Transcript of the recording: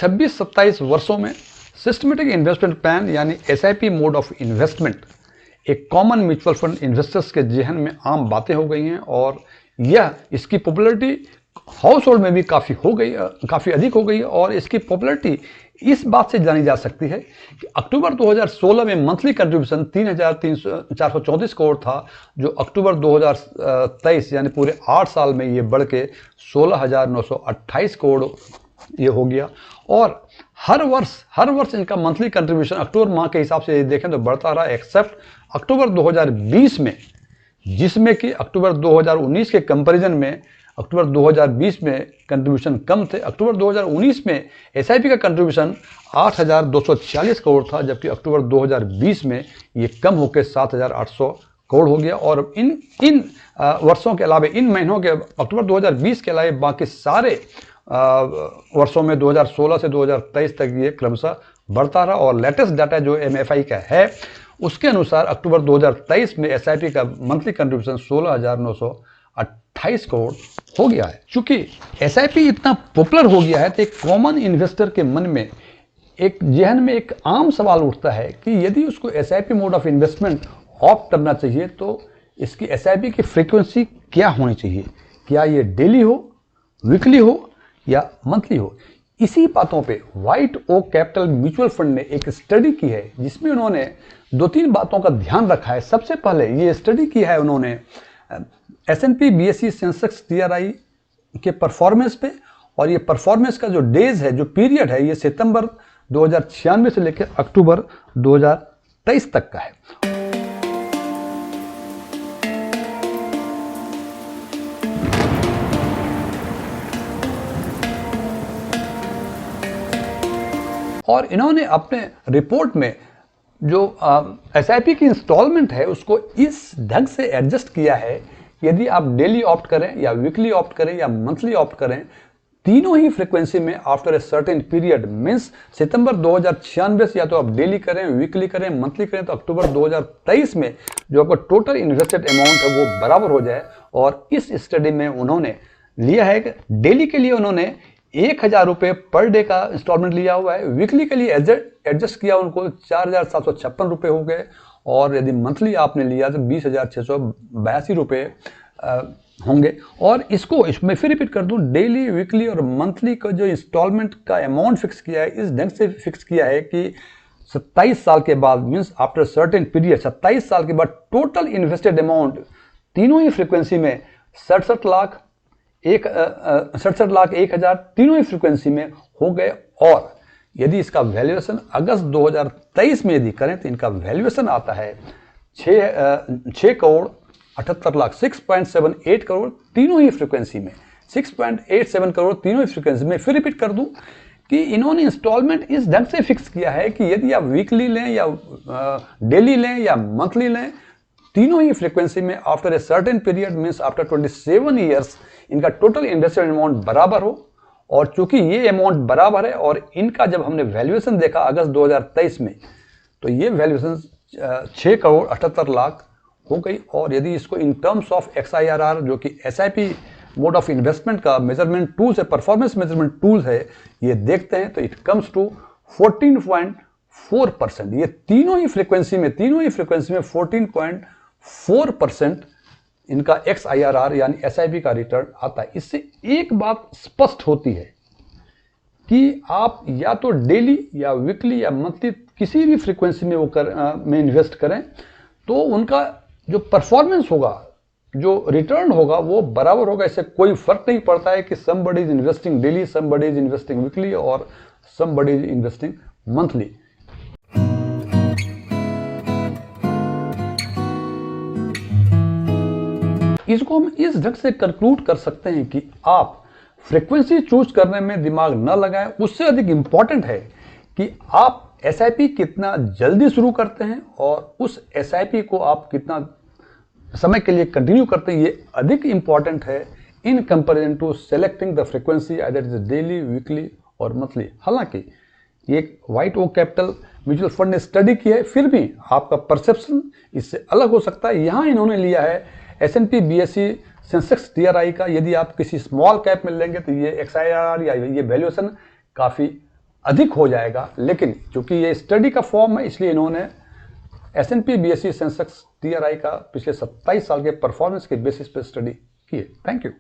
26-27 वर्षों में systematic investment plan यानी एसआईपी मोड ऑफ इन्वेस्टमेंट एक कॉमन म्यूचुअल फंड इन्वेस्टर्स के जहन में आम बातें हो गई हैं और यह इसकी पॉपुलैरिटी हाउस होल्ड में भी काफ़ी अधिक हो गई है। और इसकी पॉपुलैरिटी इस बात से जानी जा सकती है कि अक्टूबर 2016 में मंथली कंट्रीब्यूशन 3,434 करोड़ था, जो अक्टूबर 2023 यानी पूरे 8 साल में ये बढ़ के 16,928 करोड़ ये हो गया। और हर वर्ष इनका मंथली कंट्रीब्यूशन अक्टूबर माह के हिसाब से देखें तो बढ़ता रहा, एक्सेप्ट अक्टूबर 2020 में, जिसमें कि अक्टूबर 2019 के कंपैरिजन में अक्टूबर 2020 में कंट्रीब्यूशन कम थे। अक्टूबर 2019 में एसआईपी का कंट्रीब्यूशन 8,246 करोड़ था, जबकि अक्टूबर 2020 में ये कम होकर 7,800 करोड़ हो गया। और इन वर्षों के अलावा, इन महीनों के अक्टूबर 2020 के अलावा बाकी सारे वर्षों में 2016 से 2023 तक ये क्रमशः बढ़ता रहा। और लेटेस्ट डाटा जो एमएफआई का है उसके अनुसार अक्टूबर 2023 में एसआईपी का मंथली कंट्रीब्यूशन 16,928 करोड़ हो गया है। चूंकि एसआईपी इतना पॉपुलर हो गया है तो एक कॉमन इन्वेस्टर के मन में एक जहन में एक आम सवाल उठता है कि यदि उसको SIP mode of investment opt करना चाहिए तो इसकी एसआईपी की फ्रीक्वेंसी क्या होनी चाहिए, क्या ये डेली हो, वीकली हो या मंथली हो। इसी बातों पे White Oak Capital Mutual Fund ने एक स्टडी की है जिसमें उन्होंने 2-3 बातों का ध्यान रखा है। सबसे पहले ये स्टडी की है उन्होंने S&P BSE सेंसेक्स TRI के परफॉर्मेंस पे, और ये परफॉर्मेंस का जो डेज है, जो पीरियड है, ये सितंबर 2096 से लेकर अक्टूबर 2023 तक का है। और इन्होंने अपने रिपोर्ट में जो एसआईपी की इंस्टॉलमेंट है उसको इस ढंग से एडजस्ट किया है, यदि आप डेली ऑप्ट करें या वीकली ऑप्ट करें या मंथली ऑप्ट करें, तीनों ही फ्रीक्वेंसी में after a certain period, means सितंबर 2096 से या तो आप डेली करें, वीकली करें, मंथली करें, तो अक्टूबर 2023 में जो आपका टोटल इन्वेस्टेड अमाउंट है वो बराबर हो जाए। और इस स्टडी में उन्होंने लिया है कि डेली के लिए उन्होंने 1,000 रुपये पर डे का इंस्टॉलमेंट लिया हुआ है, वीकली के लिए एडजस्ट किया उनको 4,756 रुपये हो गए, और यदि मंथली आपने लिया तो 20,682 रुपये होंगे। और इसमें फिर रिपीट कर दूं, डेली, वीकली और मंथली का जो इंस्टॉलमेंट का अमाउंट फिक्स किया है इस ढंग से फिक्स किया है कि 27 साल के बाद, मीन्स आफ्टर सर्टेन पीरियड, 27 साल के बाद टोटल इन्वेस्टेड अमाउंट तीनों ही फ्रीक्वेंसी में 67 लाख 1,000 तीनों ही फ्रीक्वेंसी में हो गए। और यदि इसका वैल्यूएशन अगस्त 2023 में यदि करें तो इनका वैल्यूएशन आता है 6 करोड़ 78 लाख 6.78 करोड़ तीनों ही फ्रीक्वेंसी में, 6.87 करोड़ तीनों ही फ्रीक्वेंसी में। फिर रिपीट कर दूं कि इन्होंने इंस्टॉलमेंट इस ढंग से फिक्स किया है कि यदि आप वीकली लें या डेली लें या मंथली लें, तीनों ही फ्रीक्वेंसी में after a certain period, means after 27 years, इनका टोटल इन्वेस्टेड अमाउंट बराबर हो। और चूंकि ये अमाउंट बराबर है और इनका जब हमने वैल्यूएशन देखा अगस्त 2023 में, तो ये वैल्यूएशन 6 करोड़ 78 लाख हो गई। और यदि इसको इन टर्म्स ऑफ XIRR, जो कि SIP मोड ऑफ इन्वेस्टमेंट का मेजरमेंट टूल्स है, परफॉर्मेंस मेजरमेंट टूल्स है, ये देखते हैं तो इट कम्स टू 14.4%। ये तीनों ही फ्रीक्वेंसी में 14.4% इनका XIRR यानी SIP का रिटर्न आता है। इससे एक बात स्पष्ट होती है कि आप या तो डेली या वीकली या मंथली किसी भी फ्रीक्वेंसी में में इन्वेस्ट करें तो उनका जो परफॉर्मेंस होगा, जो रिटर्न होगा वो बराबर होगा। इससे कोई फर्क नहीं पड़ता है कि somebody is investing daily, somebody is investing weekly और somebody इज इन्वेस्टिंग मंथली। इसको हम इस ढंग से कंक्लूड कर सकते हैं कि आप फ्रीक्वेंसी चूज करने में दिमाग न लगाएं। उससे अधिक इंपॉर्टेंट है कि आप SIP कितना जल्दी शुरू करते हैं और उस SIP को आप कितना समय के लिए कंटिन्यू करते हैं, ये अधिक इंपॉर्टेंट है in comparison to selecting the frequency either is daily, weekly और मंथली। हालांकि ये White Oak Capital Mutual Fund ने स्टडी की है, फिर भी आपका परसेप्शन इससे अलग हो सकता है। यहाँ इन्होंने लिया है S&P BSE सेंसेक्स TRI का। यदि आप किसी स्मॉल कैप में लेंगे तो ये XIRR या ये वैल्यूएशन काफ़ी अधिक हो जाएगा, लेकिन चूंकि ये स्टडी का फॉर्म है इसलिए इन्होंने S&P BSE सेंसेक्स TRI का पिछले 27 साल के परफॉर्मेंस के बेसिस पे स्टडी की है। Thank you.